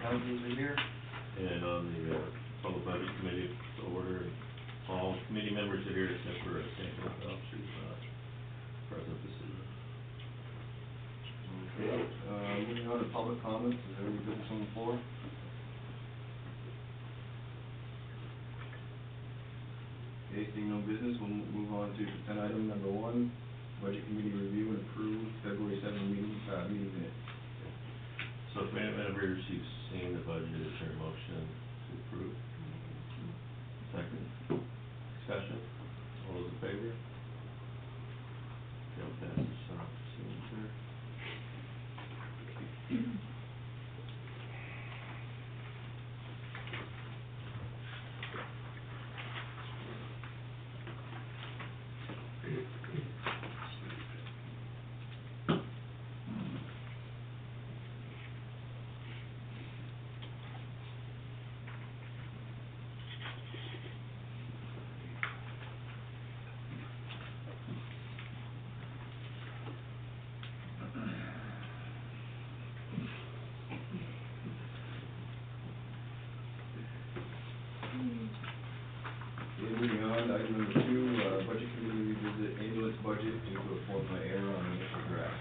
councils are here. And on the, Public Budget Committee, to order, all committee members are here except for Sandra Bell, she's not present this evening. Okay, moving on to public comments, is there any business on the floor? Okay, seeing no business, we'll move on to consent item number 1, Budget Committee review and approve February 7 meeting minutes. So if any members you've seen the budget, is there a motion to approve? Second. Discussion? All those in favor? Okay, passes, signature. Moving on, item number 2, Budget Committee revisit ambulance budget due to a formula error on the initial draft.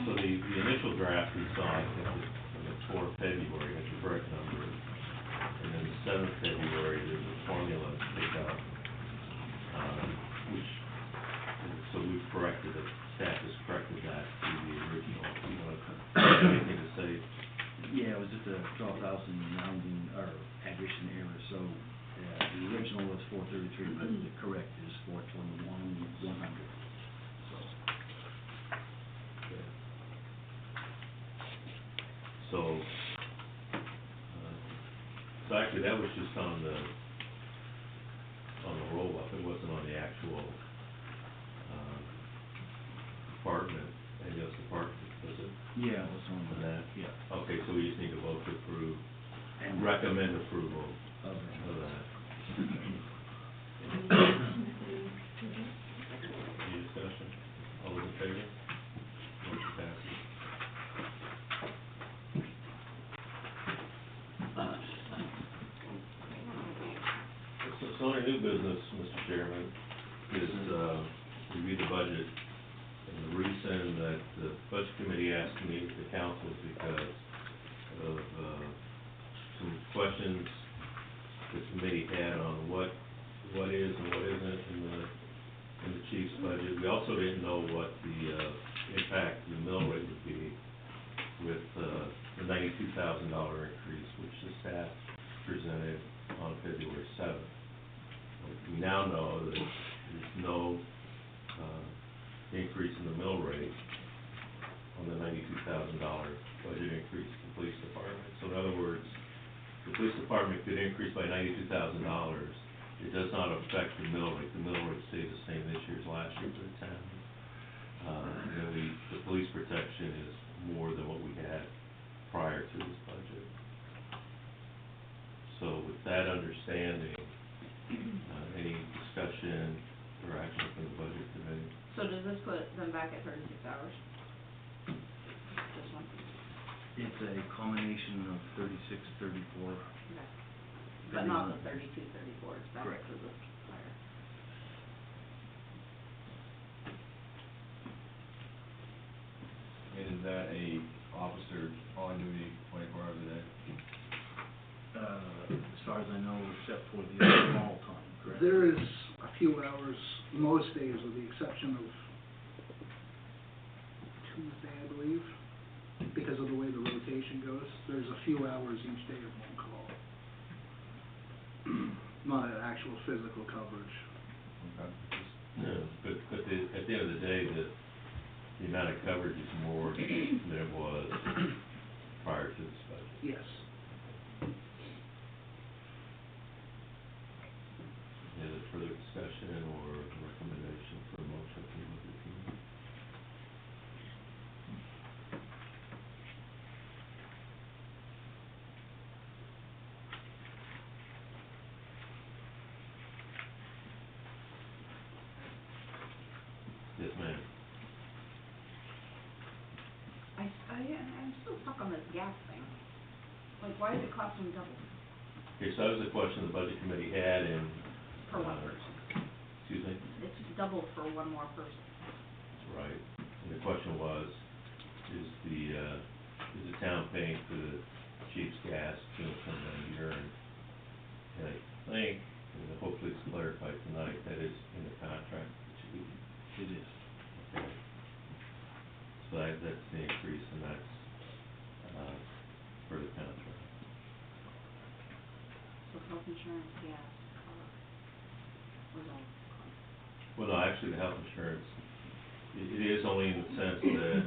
So the initial draft we saw, I think, on the 4th February, has the correct number. And then the 7th February, there's a formula picked up, which, so we've corrected it, staff has corrected that to the original. You want to have anything to say? Yeah, it was just a 12,000 rounding, or addition error, so, the original was 433, but the correct is 421, 100, so. Okay. So actually, that was just on the roll-up, it wasn't on the actual, department, ambulance department, was it? Yeah, it was on that? Yeah. Okay, so we just need to vote to approve, And recommend approval of of that. that. Any discussion? All those in favor? Motion passes. So under new business, Mr. Chairman, is, review the budget. And the reason that the Budget Committee asked me to meet with the council is because of, some questions the committee had on what is and what isn't in the chief's budget. We also didn't know what the impact of the mill rate would be with the $92,000 increase, which the staff presented on February 7th. We now know that there's no increase in the mill rate on the $92,000 budget increase to the police department. So in other words, the police department could increase by $92,000. It does not affect the mill rate. The mill rate stays the same this year as last year for the town. The police protection is more than what we had prior to this budget. So with that understanding, any discussion or action from the budget committee? So does this put them back at 36 hours? This one? It's a combination of 36, 34. Okay. But not the 32, 34, it's back Correct. to the higher. And is that a officer on duty 24 hours a day? As far as I know, except for the small time, correct? There is a few hours, most days with the exception of Tuesday, I believe, because of the way the rotation goes. There's a few hours each day of one call. Not an actual physical coverage. Okay. No, but at the end of the day, the amount of coverage is more than it was prior to this budget. Yes. Any other further discussion or recommendation for a motion from the budget committee? Yes, ma'am. I'm still stuck on this gas thing. Like, why is it costing double Okay, so that was a question the budget committee had, and, for one person? excuse me? It's double for one more person. Right, and the question was, is the town paying for the chief's gas, fuel, and urine? And I think, and hopefully it's clarified tonight, that is in the contract, which It is. okay. So that's the increase, and that's, for the contract. So health insurance, gas, car, was all. Well, no, actually, the health insurance, it is only in the sense that,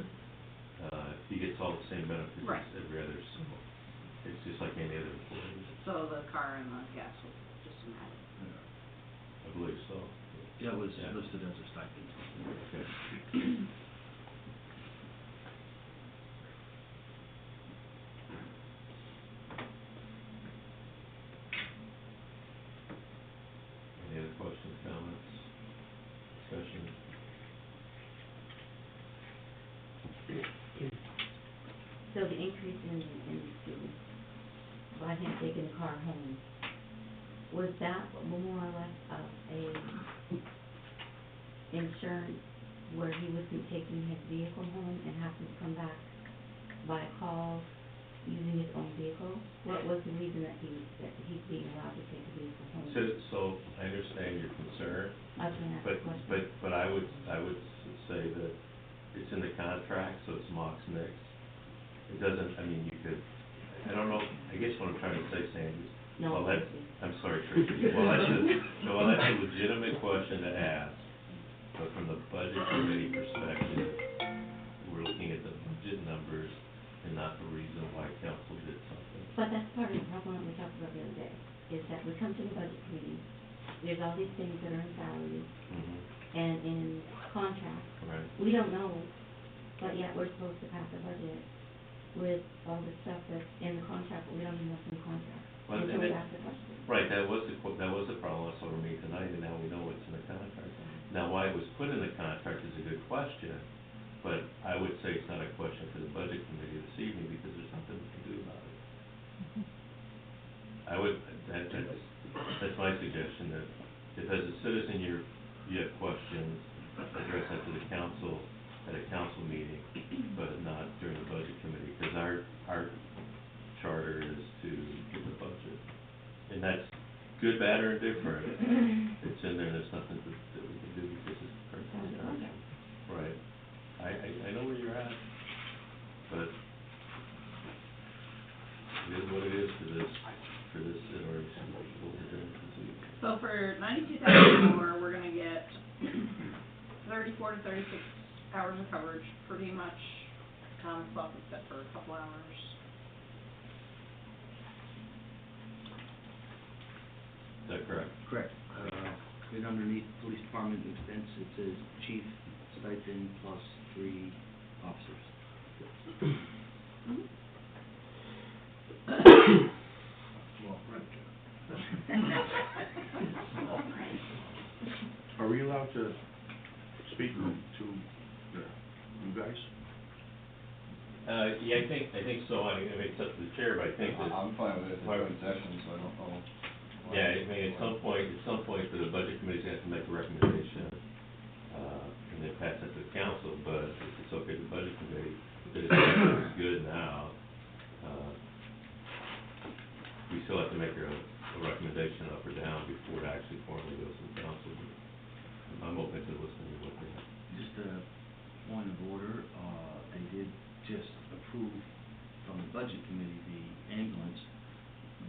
he gets all the same benefits Right. as every other, it's just like any other employee, So the car and the gas was just an added. I believe so. Yeah, it was Yeah. listed as a stipend. Okay. Any other questions, comments, discussion? So the increase in by him taking the car home, was that more or less of a insurance where he would be taking his vehicle home and having to come back by call using his own vehicle? What was the reason that he's being allowed to take the vehicle home? So I understand your concern, I was gonna ask a question. but I would say that it's in the contract, so it's Mox Mix. It doesn't, I mean, you could, I don't know, I guess what I'm trying to say, Sandy, No, well, that's, Tracy. I'm sorry, Tracy, well, that's a legitimate question to ask, but from the budget committee perspective, we're looking at the budget numbers and not the reason why council did something. But that's part of the problem that we talked about the other day, is that we come to the budget committee, there's all these things that are in salaries Mm-hmm. and in contracts. Right. We don't know, but yet we're supposed to pass a budget with all the stuff that's in the contract, but we don't even know what's in the contract. Well, And so and we it- ask the question. Right, that was the problem that's over me tonight, and now we know what's in the contract. Now, why it was put in the contract is a good question, but I would say it's not a question for the budget committee this evening, because there's nothing we can do about it. I would, that's my suggestion, that if as a citizen you have questions, address that to the council at a council meeting, but not during the budget committee, because our charter is to get the budget. And that's good, bad, or indifferent. It's in there, there's nothing that we can do because it's part of the contract. Right. I know where you're at, but it is what it is for this iteration, what we're doing this evening. So for 92,000 more, we're gonna get 34 to 36 hours of coverage, pretty much, well, except for a couple hours. Is that correct? Correct. Right underneath police department expense, it says chief stipend plus 3 officers. Mhm. Are we allowed to speak to you guys? Yeah, I think so, I mean, it's up to the chair, but I think that. I'm fine with it, it's open session, so I don't know. Yeah, I mean, at some point, the budget committee's gonna have to make a recommendation, and then pass it to the council, but if it's okay with the budget committee, that it's good now, we still have to make a recommendation up or down before it actually formally goes to the council. I'm open to listening to what they have. Just a point of order, they did just approve from the budget committee the ambulance.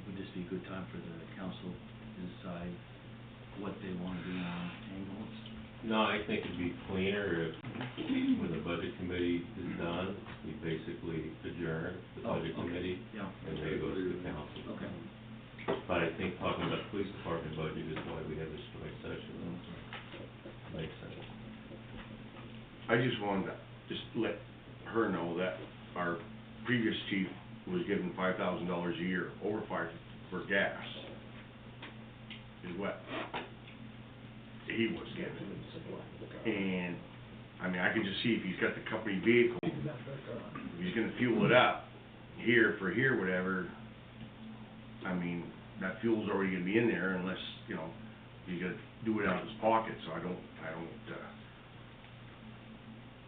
Would this be a good time for the council to decide what they want to do on ambulance? No, I think it'd be cleaner if, when the budget committee is done, we basically adjourn the Oh, budget okay. committee, Yeah. and then it goes to the council. Okay. But I think talking about the police department budget is why we have this joint session. Makes sense. I just wanted to just let her know that our previous chief was given $5,000 a year, over 5 for gas. Is what he was given. And, I mean, I could just see if he's got the company vehicle, if he's gonna fuel it up here for here, whatever, I mean, that fuel's already gonna be in there unless, you know, you gotta do it out of his pocket, so I don't,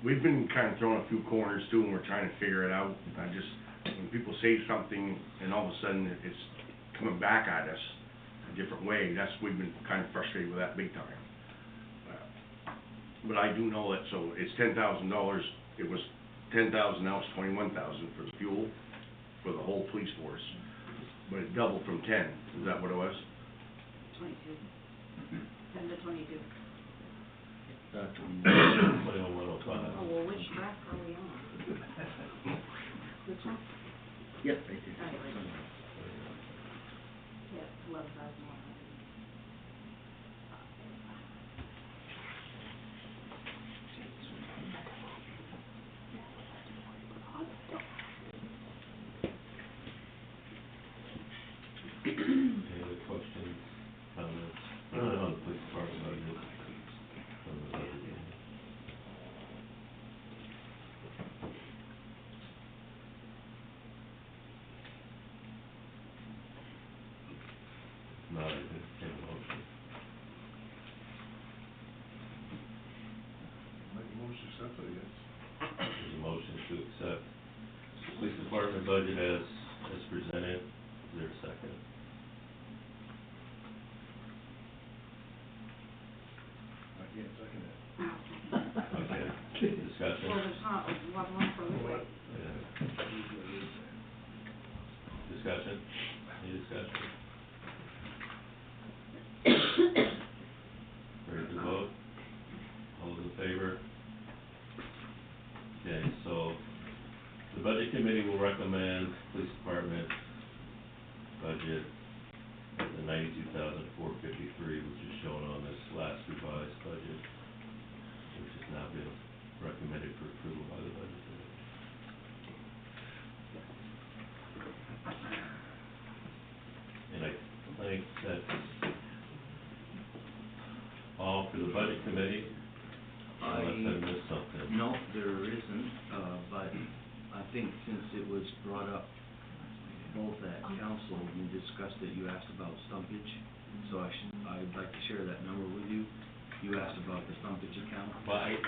we've been kind of throwing a few corners too, and we're trying to figure it out. I just, when people say something and all of a sudden it's coming back at us a different way, we've been kind of frustrated with that big time. But I do know that, so it's $10,000, it was 10,000, now it's 21,000 for the fuel, for the whole police force. But it doubled from 10, is that what it was? 22. 10 to 22. 21,105. Oh, well, which track are we on? Which one? Yep, right there. Oh, right there. Yes, 11,100. Any other questions, comments, on the police department budget? From the budget meeting? Not, I entertain a motion. Make a motion to accept it, yes. There's a motion to accept the police department budget as presented. Is there a second? I can't second it. Okay, discussion? Well, there's not one for the way. Yeah. Discussion? Any discussion? Ready to vote? All those in favor? Okay, so the budget committee will recommend police department budget at the $92,453, which is shown on this last revised budget, which has now been recommended for approval by the budget committee. And I think that's all for the budget committee, unless I missed something. No, there isn't, but I think since it was brought up both at council, we discussed it, you asked about stumpage, so I'd like to share that number with you. You asked about the stumpage account. But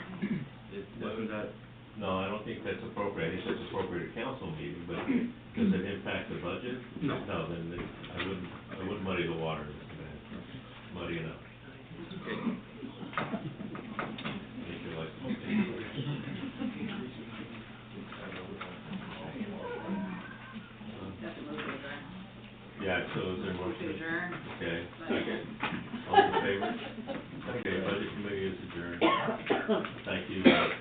Wasn't that, no, I don't think that's appropriate. I think that's appropriate at council meeting, but does it impact the budget? No. No, then I wouldn't muddy the water, Mr. Van. Muddy enough. Anything like That's a move to adjourn. yeah, so is there a Move to motion? adjourn. Okay, second. All in favor? Okay, budget committee is adjourned. Thank you, Mr. Chairman.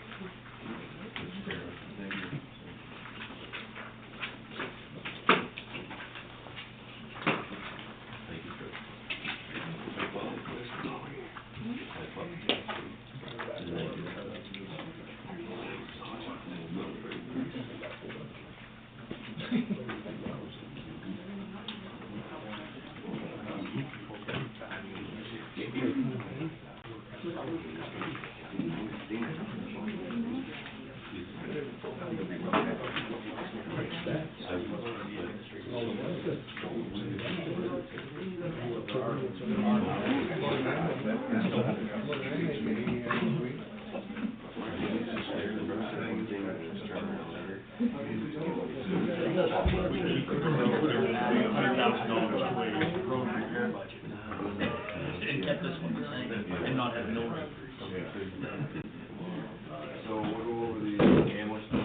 Thank you. Thank you, Chris. and kept this one the same, and not have no rate. So we'll go over the ambulance stuff.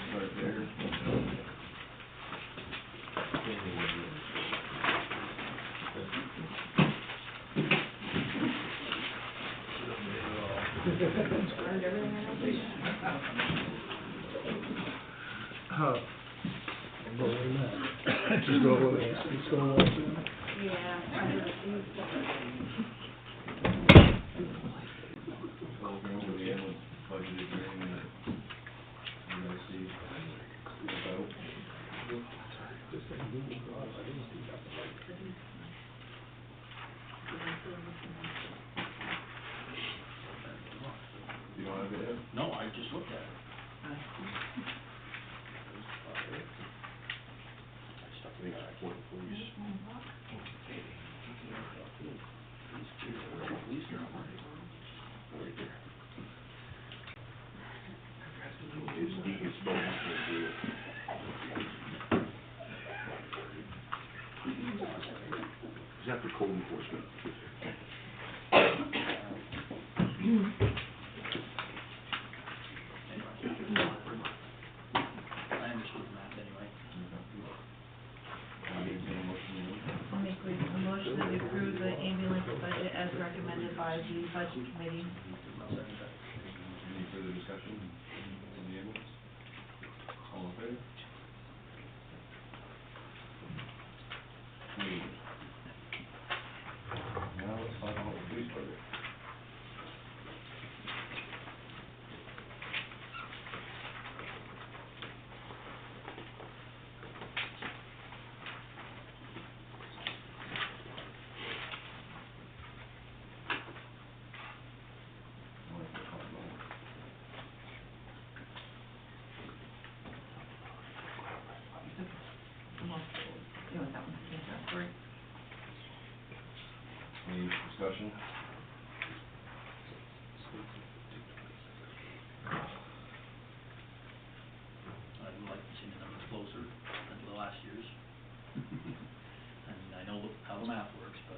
Start there. Learned everything I know. Just go away, just go away. Yeah, I heard these stuff. So we'll go over the ambulance budget again, and you guys see about. You don't have it yet? No, I just looked at it. code enforcement. I understood that anyway. Entertain a motion to move. I'll make a motion that we approve the ambulance budget as recommended by the budget committee. Any further discussion on the ambulance? All in favor? Moved. Now let's talk about the police budget. Any discussion? I'd like to see the numbers closer than the last year's. I mean, I know how the math works, but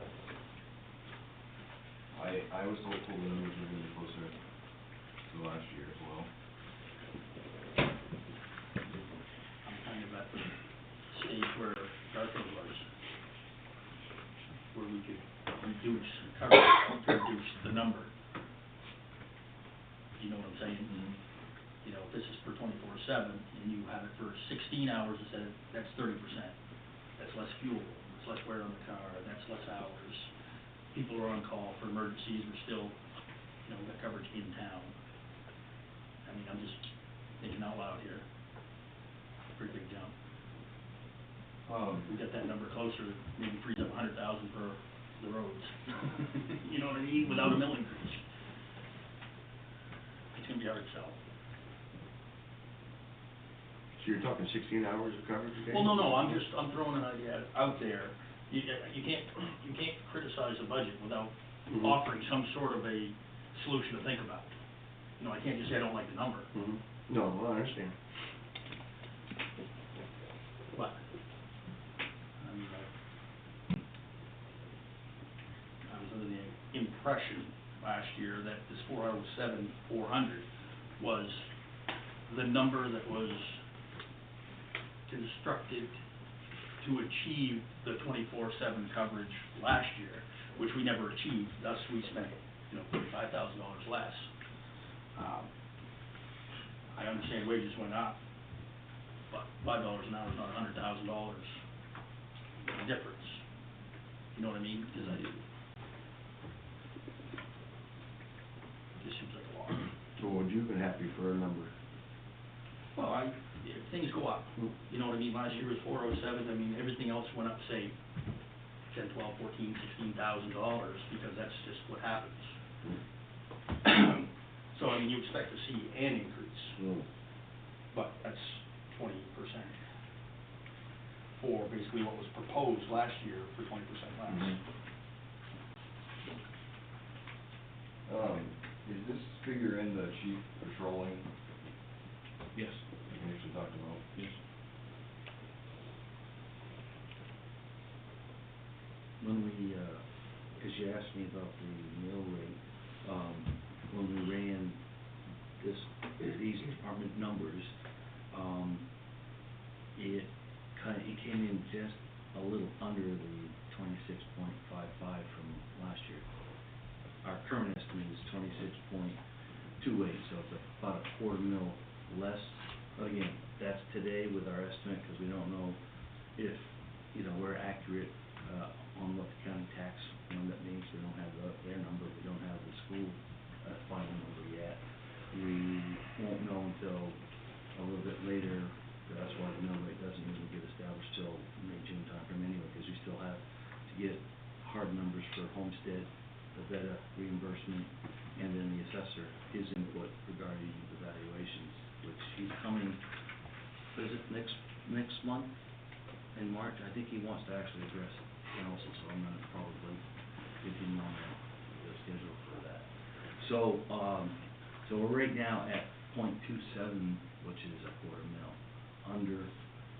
I was hopeful the numbers were gonna be closer to last year as well. I'm kind of at the stage where Garfield was, where we could reduce coverage, reduce the number. You know what I'm saying? You know, if this is for 24/7, and you have it for 16 hours instead of, that's 30%. That's less fuel, it's less wear on the car, that's less hours. People are on call for emergencies, we're still, you know, got coverage in town. I mean, I'm just thinking out loud here. Pretty big jump. If we get that number closer, maybe frees up 100,000 for the roads. You know what I mean, without a mill increase. It's gonna be hard to sell. So you're talking 16 hours of coverage a day? Well, no, I'm throwing an idea out there. You can't criticize a budget without Mhm. offering some sort of a solution to think about. You know, I can't just say I don't like the number, Mhm. No, well, I understand. but, I mean, I was under the impression last year that this 407,400 was the number that was constructed to achieve the 24/7 coverage last year, which we never achieved, thus we spent, you know, $35,000 less. I understand wages went up, but $5 an hour is not $100,000 difference. You know what I mean? Because this seems like a lot. So would you have been happy for a number? Well, if things go up, you know what I mean, last year was 407, I mean, everything else went up, say, 10, 12, 14, $16,000, because that's just what happens. So, I mean, you expect to see an increase, but that's 20% for basically what was proposed last year for 20% less. Is this figure in the chief patrolling Yes. that we actually talked about? Yes. When we, because you asked me about the mill rate, when we ran these department numbers, it came in just a little under the 26.55 from last year. Our current estimate is 26.28, so it's about a $250,000 less. But again, that's today with our estimate, because we don't know if, you know, we're accurate on what the county tax number means. We don't have their number, we don't have the school final number yet. We won't know until a little bit later. That's why the mill rate doesn't usually get established till May, June timeframe anyway, because we still have to get hard numbers for homestead, the VETA reimbursement, and then the assessor, his input regarding the valuations, which he's coming, what is it, next month, in March? I think he wants to actually address it also, so I'm gonna probably get him on the schedule for that. So, so we're right now at .27, which is a $250,000, under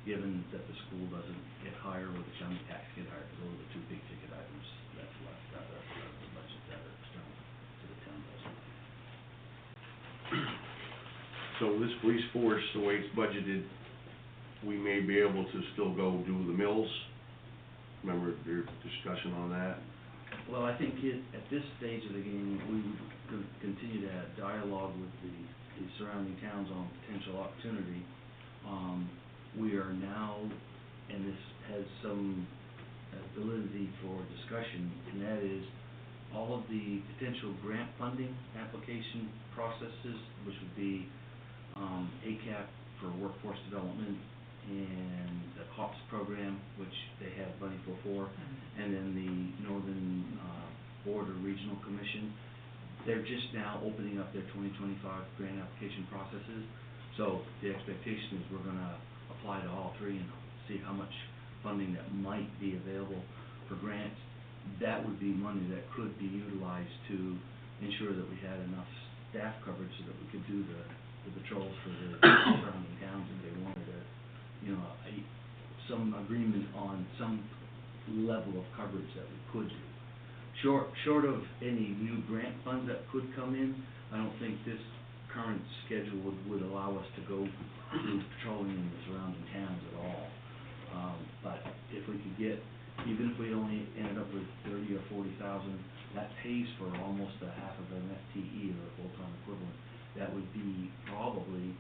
given that the school doesn't get higher or the county tax get higher, because those are the two big ticket items that's left out of the budget that are external to the town budget. So this police force, the way it's budgeted, we may be able to still go do the mills? Remember your discussion on that? Well, I think at this stage of the game, we would continue to have dialogue with the surrounding towns on potential opportunity. We are now, and this has some validity for discussion, and that is all of the potential grant funding application processes, which would be ACAP for workforce development, and the HOPS program, which they have money for, and then the Northern Border Regional Commission. They're just now opening up their 2025 grant application processes. So the expectation is we're gonna apply to all three and see how much funding that might be available for grants. That would be money that could be utilized to ensure that we had enough staff coverage so that we could do the patrols for the surrounding towns if they wanted to, you know, some agreement on some level of coverage that we could do. Short of any new grant funds that could come in, I don't think this current schedule would allow us to go do patrolling in the surrounding towns at all. But if we could get, even if we only ended up with 30 or 40,000, that pays for almost a half of an FTE or a full-time equivalent. That would be probably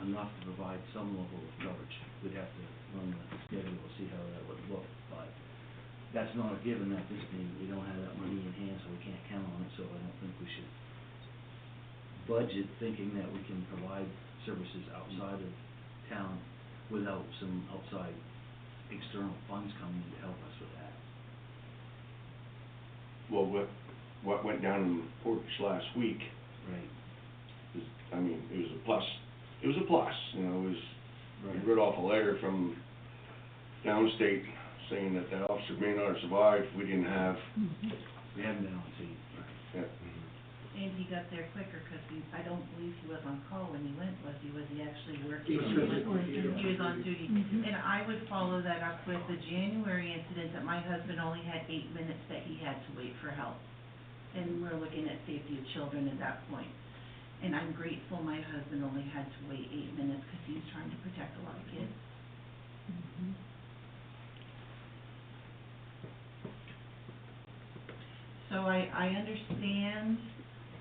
enough to provide some level of coverage. We'd have to run the schedule to see how that would look, but that's not a given at this point. We don't have that money in hand, so we can't count on it, so I don't think we should budget thinking that we can provide services outside of town without some outside external funds coming to help us with that. Well, what went down in Portage last week, Right. I mean, it was a plus. It was a plus, you know, it was, Right. we read off a letter from downstate saying that that officer may not have survived if we didn't have, We haven't been on scene. yeah, And he got there quicker, because I don't believe he was on call when he went, was he? Was he actually He working? was physically He was on duty. And I would follow that up with the January incident that my husband only had 8 minutes that he had to wait for help. And we're looking at safety of children at that point. And I'm grateful my husband only had to wait 8 minutes, because he was trying to protect a lot of kids. So I understand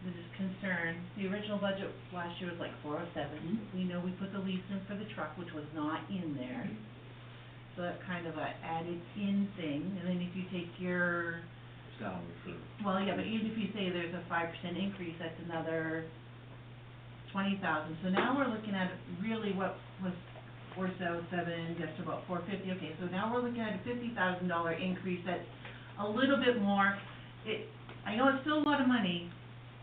this concern. The original budget last year was like 407. We know we put the lease in for the truck, which was not in there. So that's kind of a added in thing. And then if you take your, Salary for, well, yeah, but even if you say there's a 5% increase, that's another 20,000. So now we're looking at really what was 407, just about 450. Okay, so now we're looking at a $50,000 increase. That's a little bit more. I know it's still a lot of money,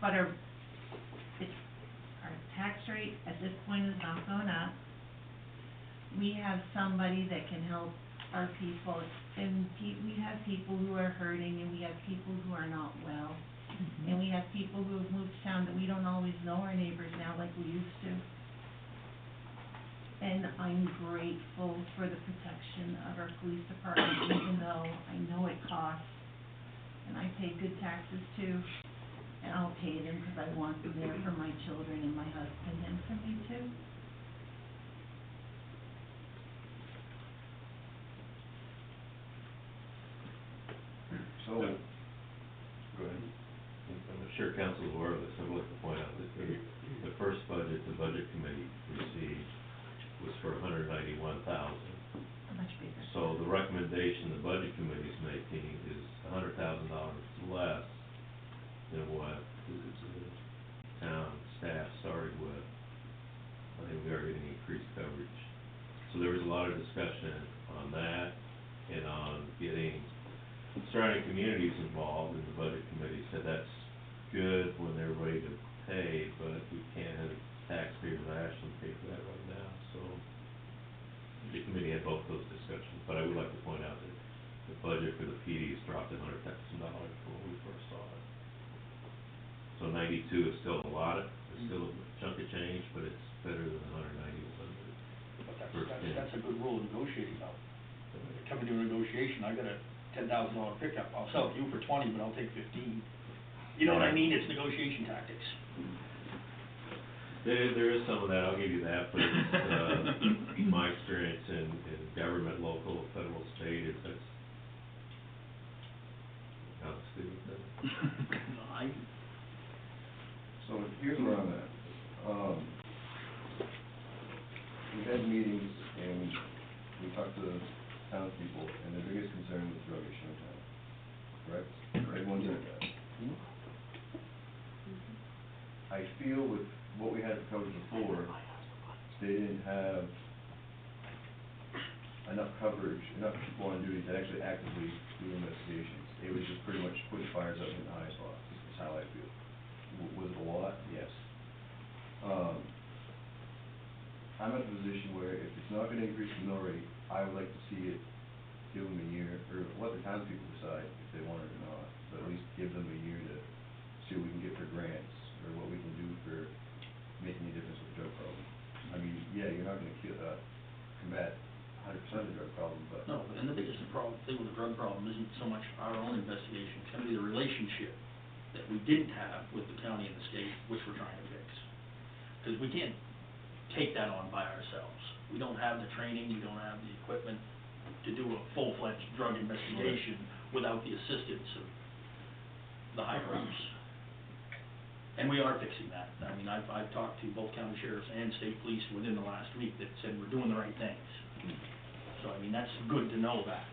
but our tax rate at this point is not going up. We have somebody that can help our people, and we have people who are hurting, and we have people who are not well. And we have people who have moved to town that we don't always know our neighbors now like we used to. And I'm grateful for the protection of our police department, even though I know it costs. And I pay good taxes too, and I'll pay them because I want them there for my children and my husband and for me too. So, go ahead. I'm sure council's aware of this. I would like to point out that the first budget the budget committee received was for $191,000. Much bigger. So the recommendation the budget committee is making is $100,000 less than what the town staff started with. I think we are getting increased coverage. So there was a lot of discussion on that and on getting surrounding communities involved, and the budget committee said that's good when they're ready to pay, but we can't have taxpayers of Ashland pay for that right now, so the committee had both those discussions, but I would like to point out that the budget for the PD's dropped $100,000 from when we first saw it. So 92 is still a lot, it's still a chunk of change, but it's better than the 190 was under the first 10. that's a good rule of negotiating now. Coming to a negotiation, I got a $10,000 pickup, I'll sell it to you for 20, but I'll take 15. You know what I mean? It's negotiation tactics. There is some of that, I'll give you that, but it's, my experience in government, local, federal, state, it's how stupid that. So here's where I'm at. We had meetings and we talked to townspeople, and their biggest concern was drug issue in town, correct? Everyone said that. I feel with what we had for coverage before, they didn't have enough coverage, enough people on duty to actually actively do investigations. It was just pretty much push fires up in the high spot, is how I feel. Was it a lot? Yes. I'm at the position where if it's not gonna increase the mill rate, I would like to see it, give them a year, or let the townspeople decide if they want it or not, but at least give them a year to see what we can get for grants, or what we can do for making a difference with the drug problem. I mean, yeah, you're not gonna combat 100% of the drug problem, but. No, and the biggest thing with the drug problem isn't so much our own investigation, it's gonna be the relationship that we didn't have with the county and the state, which we're trying to fix. Because we can't take that on by ourselves. We don't have the training, we don't have the equipment to do a full-fledged drug investigation without the assistance of the higher-ups. And we are fixing that. I mean, I've talked to both county sheriffs and state police within the last week that said we're doing the right things. So, I mean, that's good to know that.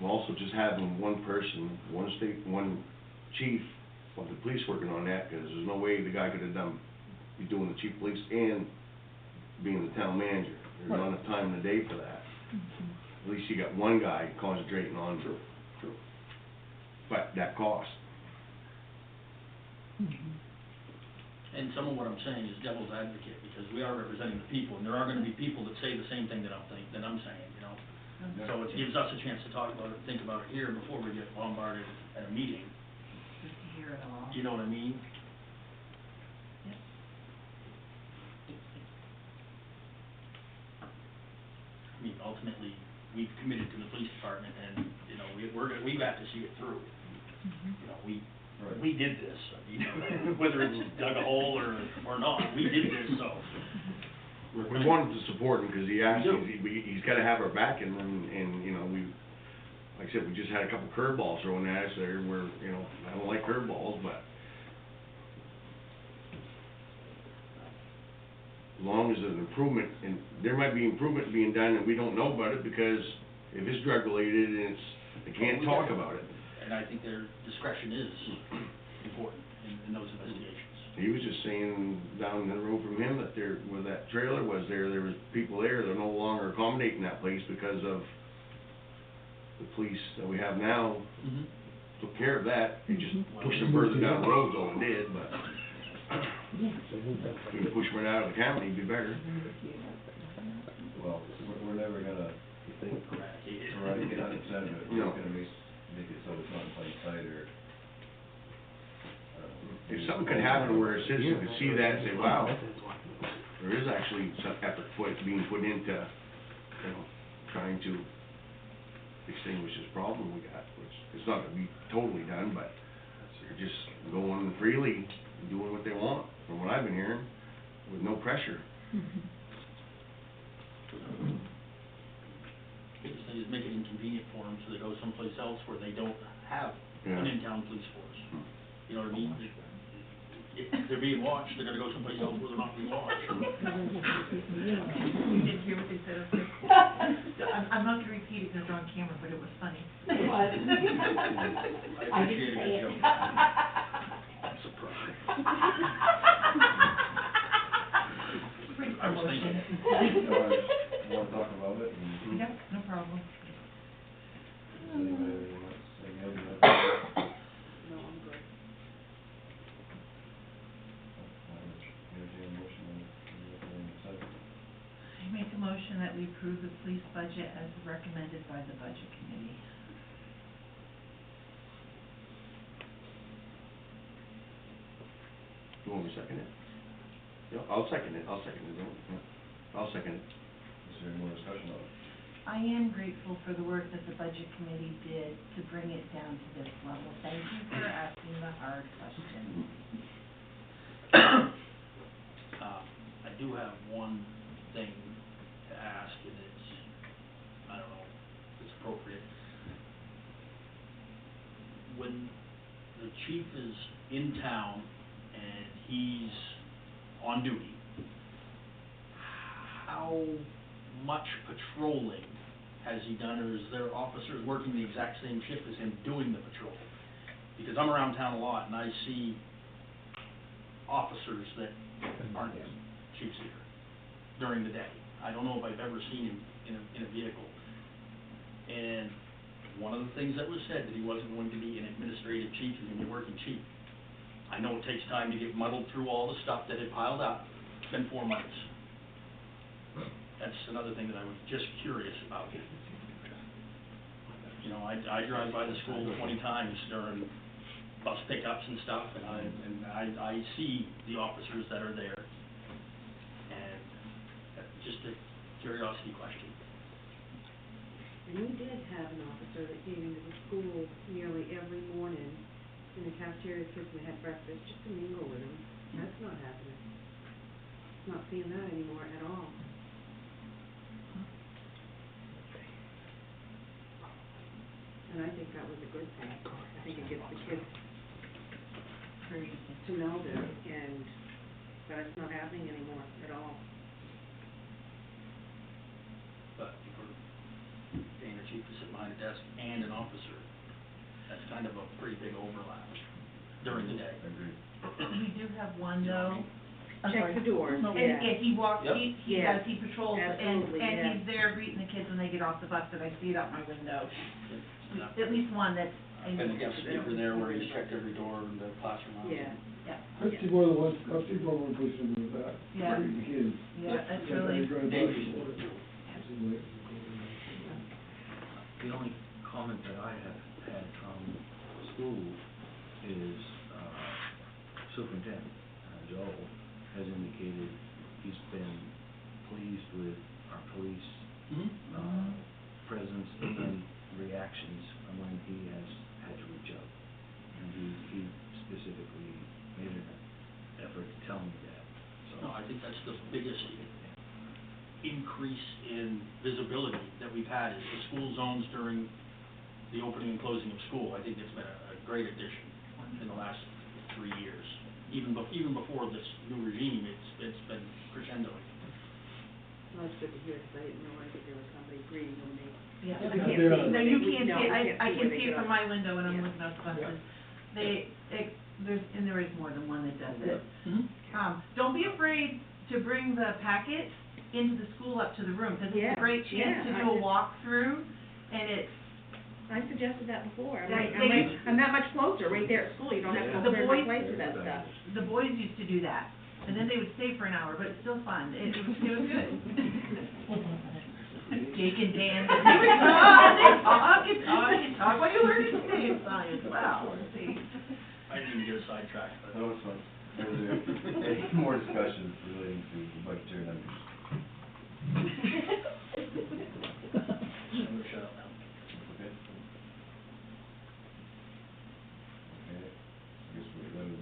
Well, also just having one person, one chief of the police working on that, because there's no way the guy could have be doing the chief of police and being the town manager. There's not enough time in the day for that. At least you got one guy concentrating on. True. But that cost. And some of what I'm saying is devil's advocate, because we are representing the people, and there are gonna be people that say the same thing that I'm saying, you know? So it gives us a chance to talk about it, think about it here before we get bombarded at a meeting. Just to hear it all. You know what I mean? Yep. I mean, ultimately, we've committed to the police department, and, you know, we've got to see it through. You know, we did this, I mean, whether it's dug a hole or not, we did this, so. We wanted to support him, because he actually, he's gotta have our backing, and, you know, like I said, we just had a couple curveballs thrown at us there, where, you know, I don't like curveballs, but as long as there's an improvement, and there might be improvement being done, and we don't know about it, because if it's drug related, and they can't talk about it. And I think their discretion is important in those investigations. He was just saying down the road from him that where that trailer was there was people there, they're no longer accommodating that place because of the police that we have now took care of that, and just pushed them further down the road, all it did, but if we push them out of the county, it'd be better. Well, we're never gonna eradicate 100% of it, we're No. gonna make it so it's not in plain sight, or, If something could happen where a citizen could see that and say, wow, there is actually some effort being put into, you know, trying to extinguish this problem we got, which it's not gonna be totally done, but they're just going freely, doing what they want, from what I've been hearing, with no pressure. Biggest thing is make it inconvenient for them, so they go someplace else where they don't have an in-town police force. You know what I mean? If they're being watched, they're gonna go someplace else where they're not being watched. You didn't hear what they said, okay? I'm not gonna repeat it because they're on camera, but it was funny. It was. I appreciate a good joke. I'm surprised. I was thinking. you wanna talk about it, and Yep, no problem. does anybody want to say anything else? No, I'm good. Entertain a motion, and second. I make a motion that we approve the police budget as recommended by the budget committee. You want me to second it? Yeah, I'll second it, yeah. I'll second it. there any more discussion on it? I am grateful for the work that the budget committee did to bring it down to this level. Thank you for asking the hard question. I do have one thing to ask, and it's, I don't know if it's appropriate. When the chief is in town and he's on duty, how much patrolling has he done, or is there officers working the exact same shift as him doing the patrol? Because I'm around town a lot and I see officers that aren't chief seeker during the day. I don't know if I've ever seen him in a vehicle. And one of the things that was said, that he wasn't going to be an administrative chief, he was going to be a working chief. I know it takes time to get muddled through all the stuff that had piled up. It's been 4 months. That's another thing that I was just curious about. You know, I drive by the school 20 times during bus pickups and stuff, and I see the officers that are there. And just a curiosity question. And we did have an officer that came into the school nearly every morning in the cafeteria, kids would have breakfast, just to mingle with them. That's not happening. Not seeing that anymore at all. And I think that was a good thing. I think it gets the kids to know them, and that it's not happening anymore at all. But for being a chief to sit behind a desk and an officer, that's kind of a pretty big overlap during the day. I agree. We do have one though. I'm Check sorry. the doors, And yeah. he walks, Yep. he Yeah. does, he patrols, and Absolutely, yeah. he's there greeting the kids when they get off the bus, and I see it out my window. Yeah. At least one that's. And the guest speaker there where he's checked every door in the classroom. Yeah. Yeah, That's people are the ones, that's people are pushing them with that. Yeah. The kids. yeah, that's Like, really. they drive by Maybe. before. The only comment that I have had from school is, Superintendent Joe has indicated he's been pleased with our police, Mm-hmm. presence and reactions when he has had to reach out. And he specifically made an effort to tell me that, so. No, I think that's the biggest increase in visibility that we've had is the school zones during the opening and closing of school. I think it's been a great addition in the last 3 years. Even before this new regime, it's been crescendoing. Well, that's good to hear, because I didn't know, I think there was somebody greeting when they. Yeah, I I can't they're see. on- No, you We- can't no, see, we I can't can where they see it get from off. my window when I'm Yeah. looking out the buses. There is more than one that does it. Mm-hmm. Don't be afraid to bring the packet into the school up to the room, because it's Yeah, a great chance to yeah, do a I just- walkthrough, and it's, I suggested that before. I'm They- like, they- I'm that much closer, right there at school, you don't have to The go clear my boys- place for that stuff. the boys used to do that, and then they would stay for an hour, but it's still fun, it was good. Jake and Dan, they would talk and talk, what are you learning today in science? Wow, let's see. I didn't even get sidetracked, but. That was fun. Is there any more discussion relating to the budgetary numbers? I'm gonna shut up now. Okay. Okay, I guess that was,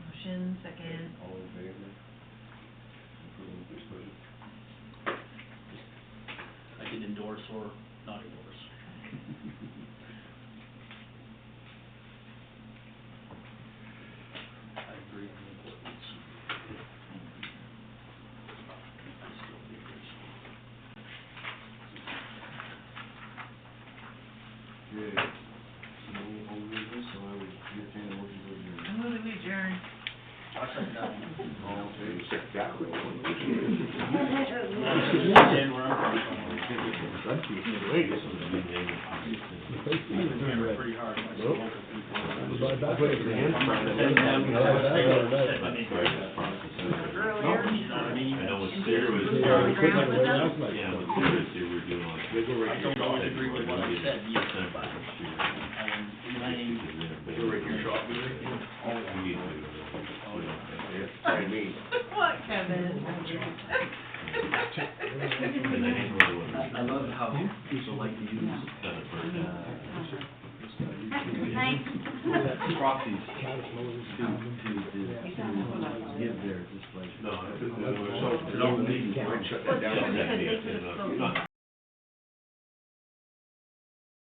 Motion, second. all in favor? Approval of this budget? I can endorse or not endorse. I agree on the importance. I still think there's. Okay, no old business, so I would entertain a motion to adjourn. I'm moving to adjourn. I second that one. All in favor? Understand where I'm coming from. Remember pretty hard when I see local people. Earlier. You know what I mean? I know what Sarah was, Boots yeah, on the ground with them. what Sarah was doing on. I don't always agree with what I said, either, but I am relaying. You're right, your shop, you think? Oh, yeah. It's by me. What, Kevin? how people like to use, Senate person. Thanks. proxies to give their displeasure. No, I think So, no meeting, might shut that down. Yeah, yeah, yeah, no, not